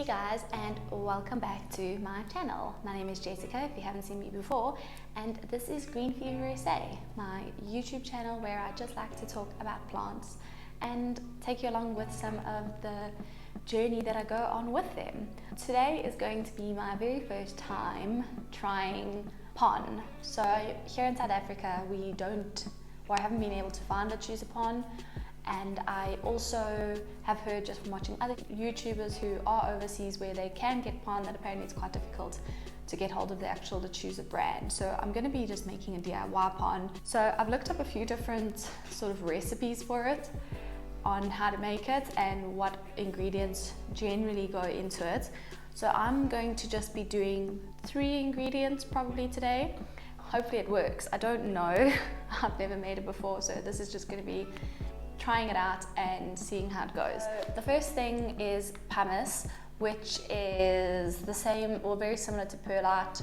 Hey guys, and welcome back to my channel. My name is Jessica, if you haven't seen me before, and this is Green Fever SA, my YouTube channel where I just like to talk about plants and take you along with some of the journey that I go on with them. Today is going to be my very first time trying PON. So here in South Africa we I haven't been able to find or choose a PON. And I also have heard just from watching other YouTubers who are overseas where they can get PON that apparently it's quite difficult to get hold of to choose a brand. So I'm going to be just making a DIY PON. So I've looked up a few different sort of recipes for it on how to make it and what ingredients generally go into it. So I'm going to just be doing 3 ingredients probably today. Hopefully it works. I don't know. I've never made it before, so this is just going to be trying it out and seeing how it goes. The first thing is pumice, which is the same or very similar to perlite,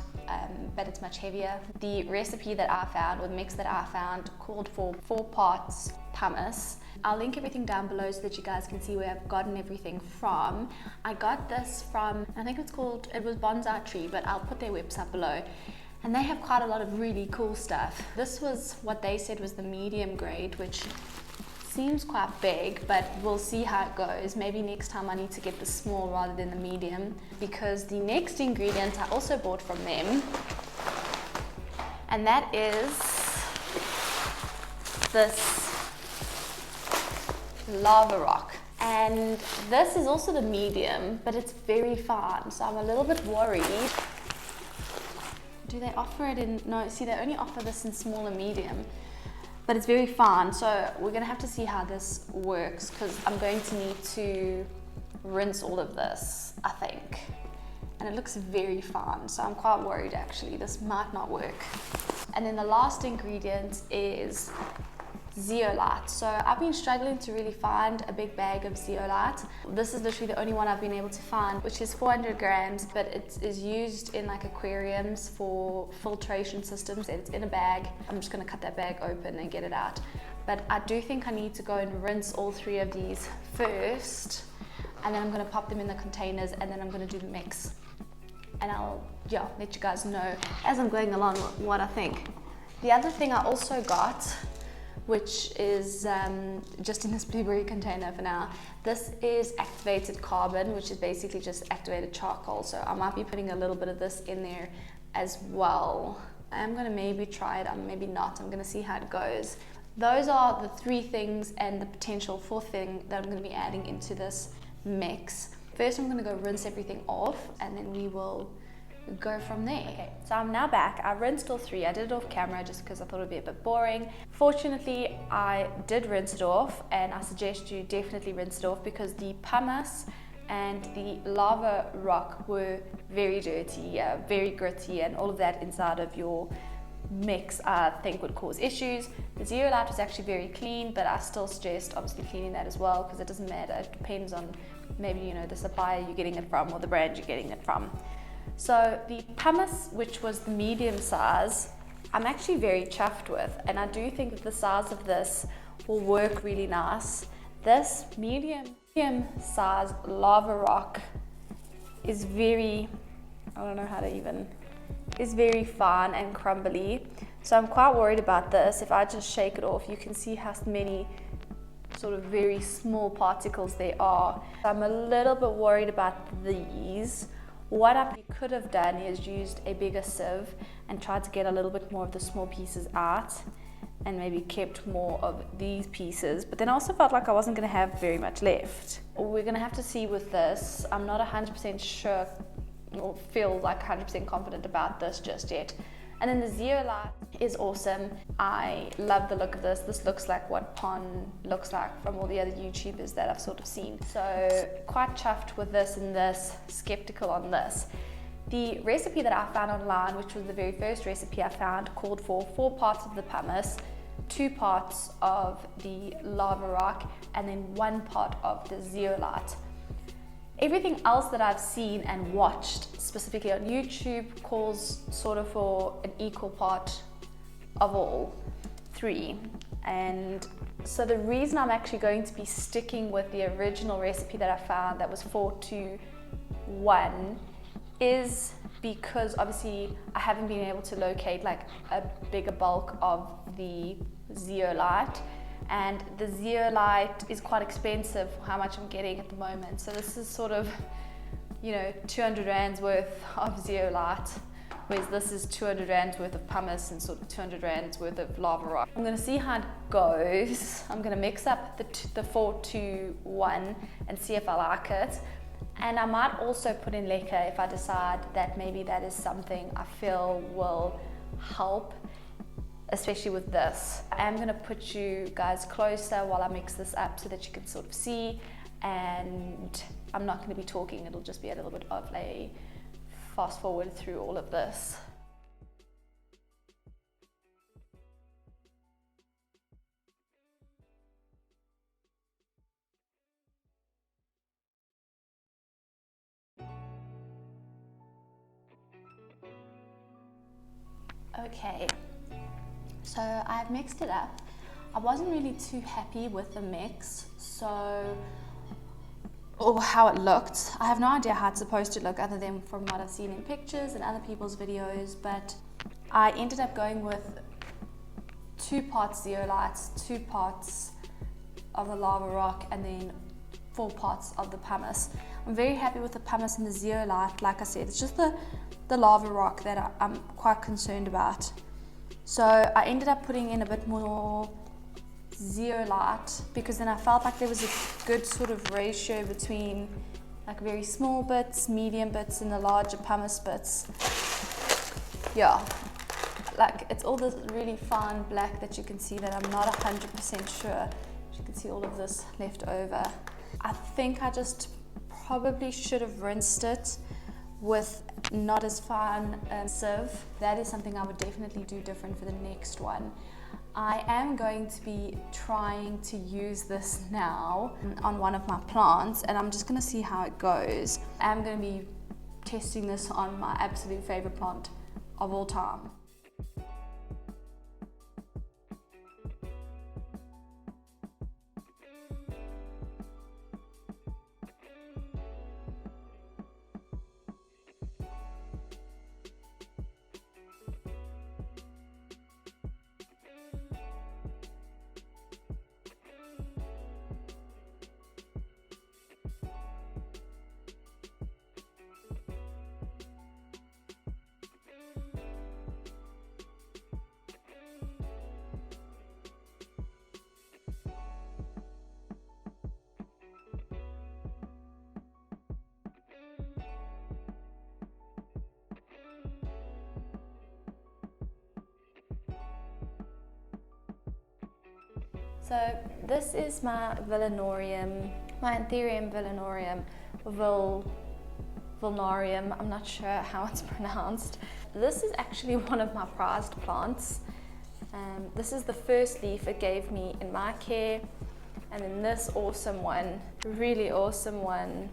but it's much heavier. The recipe that I found, or the mix that I found, called for 4 parts pumice. I'll link everything down below so that you guys can see where I've gotten everything from. I got this from, I think it was Bonsai Tree, but I'll put their website below. And they have quite a lot of really cool stuff. This was what they said was the medium grade, which seems quite big, but we'll see how it goes. Maybe next time I need to get the small rather than the medium, because the next ingredient I also bought from them, and that is this lava rock. And this is also the medium, but it's very fine, so I'm a little bit worried. Do they offer it in, no, see, they only offer this in small and medium. But it's very fine, so we're gonna have to see how this works, because I'm going to need to rinse all of this, I think. And it looks very fine, so I'm quite worried actually, this might not work. And then the last ingredient is zeolite. So I've been struggling to really find a big bag of zeolite. This is literally the only one I've been able to find, which is 400 grams, but it is used in like aquariums for filtration systems. It's in a bag. I'm just going to cut that bag open and get it out. But I do think I need to go and rinse all 3 of these first, and then I'm going to pop them in the containers, and then I'm going to do the mix. And I'll let you guys know as I'm going along what I think. The other thing I also got, which is just in this blueberry container for now. This is activated carbon, which is basically just activated charcoal. So I might be putting a little bit of this in there as well. I'm gonna maybe try it, maybe not. I'm gonna see how it goes. Those are the 3 things and the potential 4th thing that I'm gonna be adding into this mix. First, I'm gonna go rinse everything off, and then we will go from there. Okay, so I'm now back. I rinsed all 3. I did it off camera just because I thought it would be a bit boring. Fortunately, I did rinse it off, and I suggest you definitely rinse it off, because the pumice and the lava rock were very dirty, very gritty, and all of that inside of your mix I think would cause issues. The zeolite was actually very clean, but I still suggest obviously cleaning that as well, because it doesn't matter. It depends on maybe the supplier you're getting it from or the brand you're getting it from. So the pumice, which was the medium size, I'm actually very chuffed with, and I do think that the size of this will work really nice. This medium size lava rock is very, I don't know how to even, is very fine and crumbly. So I'm quite worried about this. If I just shake it off, you can see how many sort of very small particles there are. So I'm a little bit worried about these. What I could have done is used a bigger sieve and tried to get a little bit more of the small pieces out, and maybe kept more of these pieces, but then I also felt like I wasn't going to have very much left. We're going to have to see with this. I'm not 100% sure or feel like 100% confident about this just yet. And then the zeolite is awesome. I love the look of this. This looks like what PON looks like from all the other YouTubers that I've sort of seen. So quite chuffed with this and this, skeptical on this. The recipe that I found online, which was the very first recipe I found, called for 4 parts of the pumice, 2 parts of the lava rock, and then 1 part of the zeolite. Everything else that I've seen and watched, specifically on YouTube, calls sort of for an equal part of all 3. And so the reason I'm actually going to be sticking with the original recipe that I found, that was 4 to 1 is because obviously I haven't been able to locate like a bigger bulk of the zeolite, and the zeolite is quite expensive for how much I'm getting at the moment. So this is sort of, you know, 200 rands worth of zeolite, whereas this is 200 rands worth of pumice and sort of 200 rands worth of lava rock. I'm going to see how it goes. I'm going to mix up the 4-2-1 and see if I like it. And I might also put in leca if I decide that maybe that is something I feel will help, especially with this. I am going to put you guys closer while I mix this up so that you can sort of see, and I'm not going to be talking, it'll just be a little bit of a fast forward through all of this. Okay, so I've mixed it up. I wasn't really too happy with the mix, or how it looked. I have no idea how it's supposed to look other than from what I've seen in pictures and other people's videos, but I ended up going with 2 parts zeolites, 2 parts of the lava rock, and then 4 parts of the pumice. I'm very happy with the pumice and the zeolite. Like I said, it's just the lava rock that I'm quite concerned about. So I ended up putting in a bit more zeolite because then I felt like there was a good sort of ratio between like very small bits, medium bits, and the larger pumice bits. Yeah, like it's all this really fine black that you can see that I'm not 100% sure. You can see all of this left over. I think I just probably should have rinsed it with not as fine a sieve. That is something I would definitely do different for the next one. I am going to be trying to use this now on one of my plants, and I'm just going to see how it goes. I'm going to be testing this on my absolute favorite plant of all time. So this is my Villanorium, my Anthurium vulnarium, I'm not sure how it's pronounced. This is actually one of my prized plants. This is the first leaf it gave me in my care, and then this awesome one, really awesome one.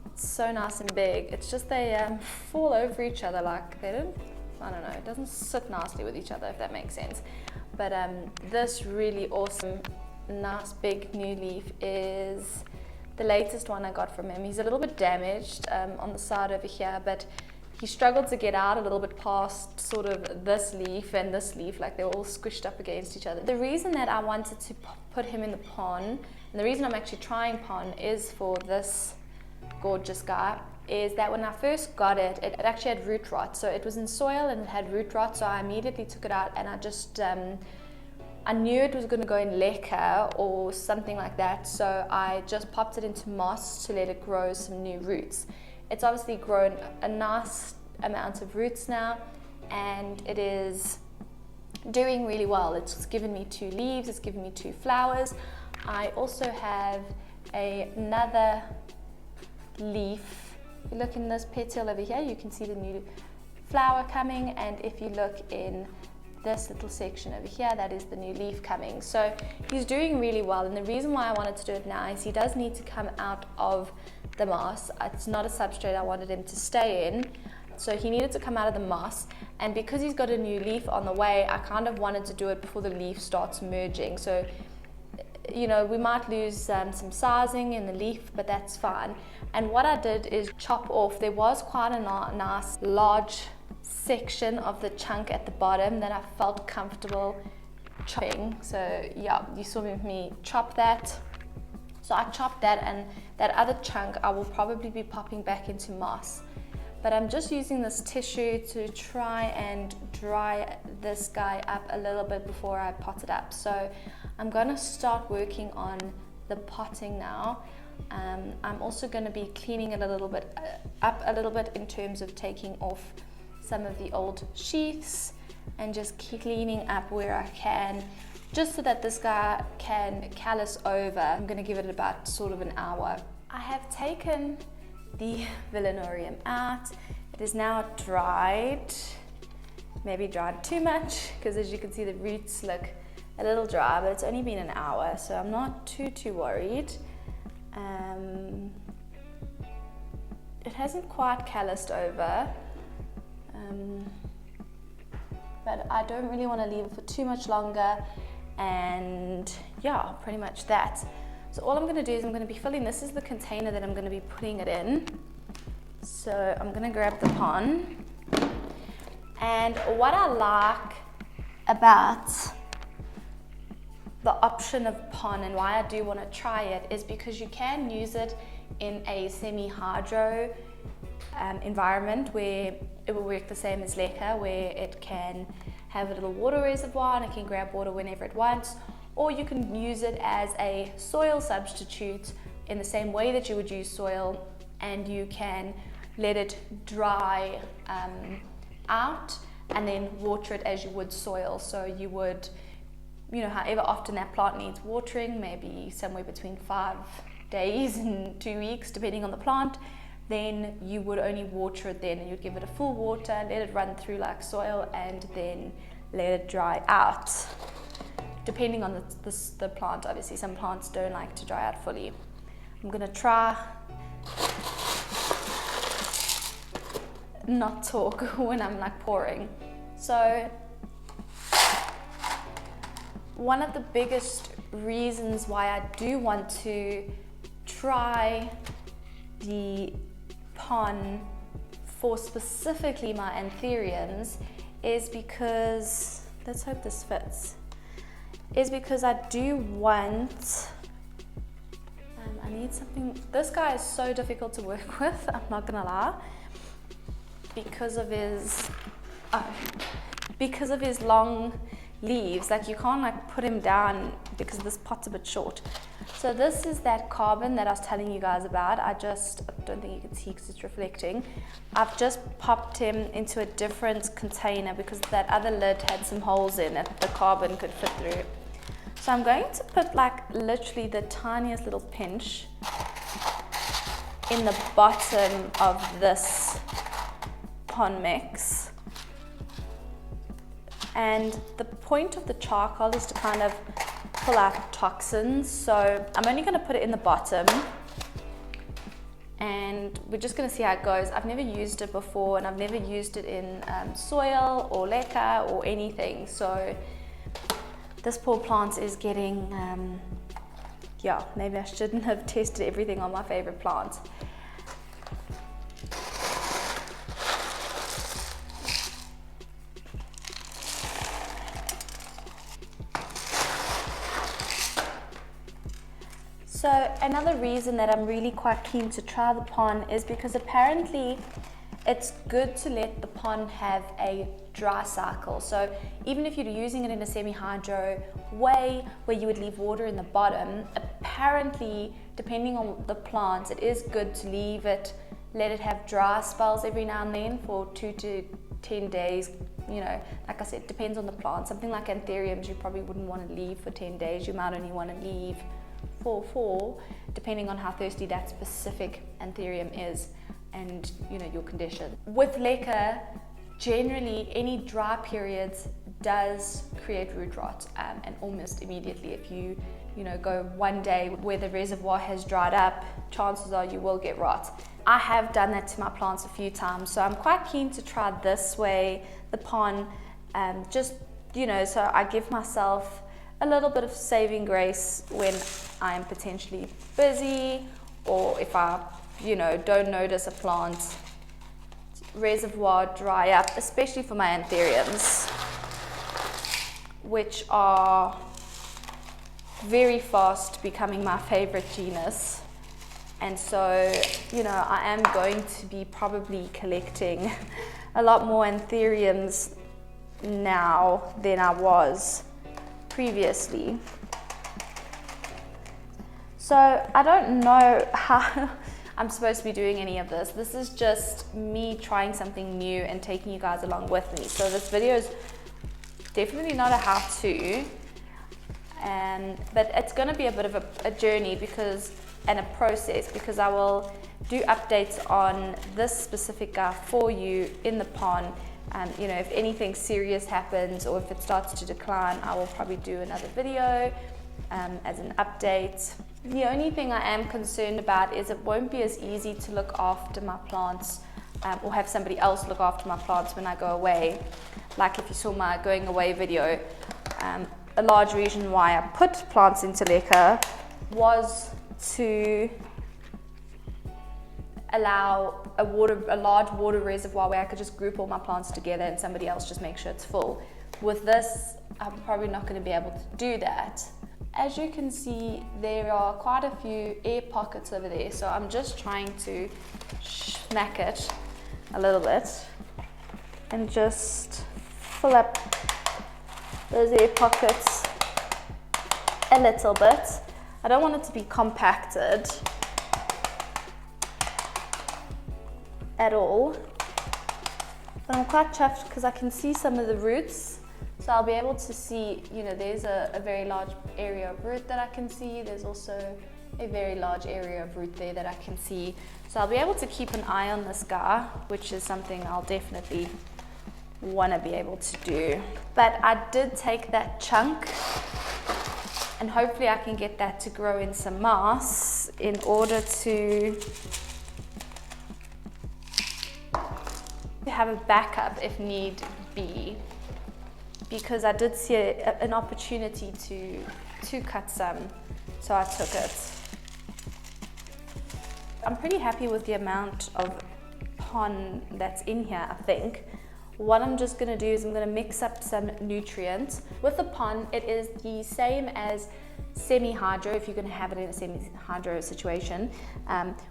It's so nice and big. It's just they fall over each other, like they don't, I don't know, it doesn't sit nicely with each other, if that makes sense. But this really awesome, nice big new leaf is the latest one I got from him. He's a little bit damaged on the side over here, but he struggled to get out a little bit past sort of this leaf and this leaf, like they were all squished up against each other. The reason that I wanted to put him in the PON, and the reason I'm actually trying PON is for this gorgeous guy, is that when I first got it, it actually had root rot. So it was in soil and it had root rot, so I immediately took it out and I just, I knew it was going to go in leca or something like that, so I just popped it into moss to let it grow some new roots. It's obviously grown a nice amount of roots now, and it is doing really well. It's given me 2 leaves, it's given me 2 flowers. I also have another leaf. If you look in this petal over here, you can see the new flower coming, and if you look in this little section over here, that is the new leaf coming. So he's doing really well, and the reason why I wanted to do it now is he does need to come out of the moss. It's not a substrate I wanted him to stay in, so he needed to come out of the moss, and because he's got a new leaf on the way, I kind of wanted to do it before the leaf starts merging. So you know, we might lose some sizing in the leaf, but that's fine. And what I did is chop off, there was quite a nice large section of the chunk at the bottom that I felt comfortable chopping. So yeah, you saw me chop that. So I chopped that, and that other chunk I will probably be popping back into moss. But I'm just using this tissue to try and dry this guy up a little bit before I pot it up. So I'm gonna start working on the potting now. I'm also gonna be cleaning it a little bit up a little bit in terms of taking off some of the old sheaths and just cleaning up where I can, just so that this guy can callus over. I'm gonna give it about sort of an hour. I have taken the Unfortunelty out. It is now dried, maybe dried too much, because as you can see the roots look a little dry, but it's only been an hour, so I'm not too worried. It hasn't quite calloused over, but I don't really want to leave it for too much longer, and yeah, pretty much that. So all I'm going to do is I'm going to be filling, this is the container that I'm going to be putting it in. So I'm going to grab the PON. And what I like about the option of PON and why I do want to try it is because you can use it in a semi-hydro environment where it will work the same as leca, where it can have a little water reservoir and it can grab water whenever it wants. Or you can use it as a soil substitute in the same way that you would use soil, and you can let it dry out and then water it as you would soil. So you would, you know, however often that plant needs watering, maybe somewhere between 5 days and 2 weeks, depending on the plant, then you would only water it then, and you'd give it a full water, let it run through like soil, and then let it dry out. Depending on the plant, obviously some plants don't like to dry out fully. I'm gonna try not talk when I'm like pouring. So one of the biggest reasons why I do want to try the PON for specifically my Anthuriums is because, let's hope this fits, is because I do want, I need something, this guy is so difficult to work with, I'm not gonna lie, because of his long leaves. Like you can't like put him down because this pot's a bit short. So this is that carbon that I was telling you guys about. I don't think you can see because it's reflecting. I've just popped him into a different container because that other lid had some holes in it the carbon could fit through. So I'm going to put like literally the tiniest little pinch in the bottom of this PON mix. And the point of the charcoal is to kind of pull out toxins. So I'm only going to put it in the bottom, and we're just going to see how it goes. I've never used it before, and I've never used it in soil or leca or anything. So this poor plant is getting, yeah, maybe I shouldn't have tested everything on my favorite plant. So another reason that I'm really quite keen to try the PON is because apparently it's good to let the PON have a dry cycle. So even if you're using it in a semi-hydro way where you would leave water in the bottom, apparently depending on the plant, it is good to leave it, let it have dry spells every now and then for 2 to 10 days. You know, like I said, depends on the plant. Something like Anthuriums you probably wouldn't want to leave for 10 days. You might only want to leave for 4, depending on how thirsty that specific Anthurium is and, you know, your condition. With leca, generally any dry periods does create root rot, and almost immediately. If you know, go one day where the reservoir has dried up, chances are you will get rot. I have done that to my plants a few times, so I'm quite keen to try this way, the PON, just, you know, so I give myself a little bit of saving grace when I'm potentially busy, or if I, don't notice a plant reservoir dry up, especially for my anthuriums, which are very fast becoming my favorite genus. And so, I am going to be probably collecting a lot more anthuriums now than I was previously. So I don't know how I'm supposed to be doing any of this. This is just me trying something new and taking you guys along with me. So this video is definitely not a how-to, but it's going to be a bit of a journey and a process, because I will do updates on this specific guy for you in the PON. If anything serious happens or if it starts to decline, I will probably do another video as an update. The only thing I am concerned about is it won't be as easy to look after my plants or have somebody else look after my plants when I go away. Like if you saw my going away video, a large reason why I put plants into Leca was to allow a large water reservoir where I could just group all my plants together and somebody else just make sure it's full. With this, I'm probably not going to be able to do that. As you can see, there are quite a few air pockets over there, so I'm just trying to smack it a little bit and just fill up those air pockets a little bit. I don't want it to be compacted at all, but I'm quite chuffed because I can see some of the roots, so I'll be able to see, there's a very large area of root that I can see. There's also a very large area of root there that I can see, so I'll be able to keep an eye on this guy, which is something I'll definitely want to be able to do. But I did take that chunk, and hopefully I can get that to grow in some moss in order to have a backup if need be, because I did see an opportunity to cut some, so I took it. I'm pretty happy with the amount of PON that's in here, I think. What I'm just going to do is I'm going to mix up some nutrients. With the PON, it is the same as semi-hydro, if you're going to have it in a semi-hydro situation,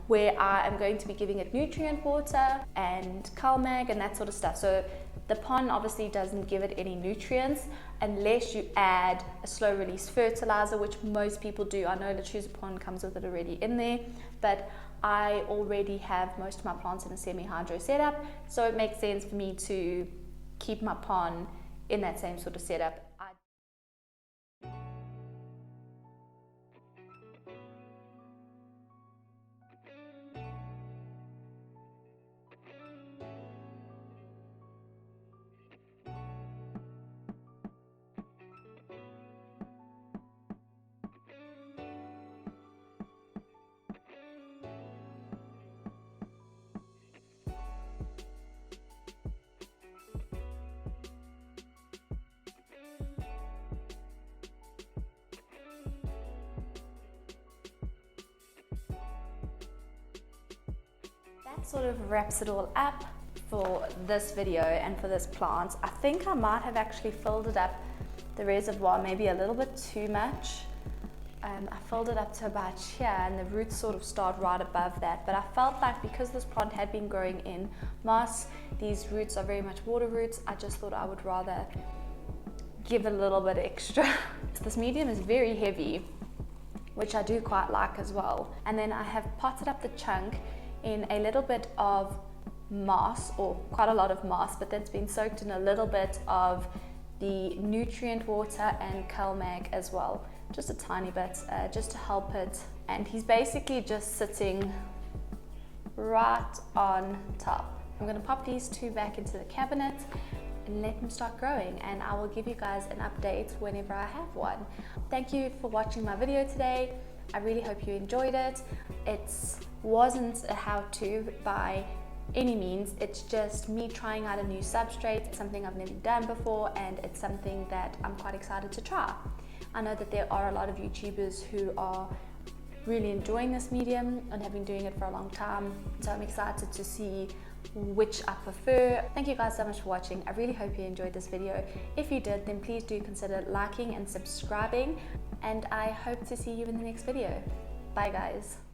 where I am going to be giving it nutrient water and CalMag and that sort of stuff. So the PON obviously doesn't give it any nutrients unless you add a slow release fertilizer, which most people do. I know the PON comes with it already in there, but I already have most of my plants in a semi-hydro setup, so it makes sense for me to keep my PON in that same sort of setup. That sort of wraps it all up for this video and for this plant. I think I might have actually filled it up, the reservoir, maybe a little bit too much. I filled it up to about here, and the roots sort of start right above that, but I felt like because this plant had been growing in moss, these roots are very much water roots, I just thought I would rather give it a little bit extra. This medium is very heavy, which I do quite like as well. And then I have potted up the chunk in a little bit of moss, or quite a lot of moss, but that's been soaked in a little bit of the nutrient water and CalMag as well, just a tiny bit, just to help it. And he's basically just sitting right on top. I'm going to pop these two back into the cabinet and let them start growing, and I will give you guys an update whenever I have one. Thank you for watching my video today. I really hope you enjoyed it. It wasn't a how-to by any means, it's just me trying out a new substrate. It's something I've never done before, and it's something that I'm quite excited to try. I know that there are a lot of YouTubers who are really enjoying this medium and have been doing it for a long time, so I'm excited to see which I prefer. Thank you guys so much for watching. I really hope you enjoyed this video. If you did, then please do consider liking and subscribing, and I hope to see you in the next video. Bye guys.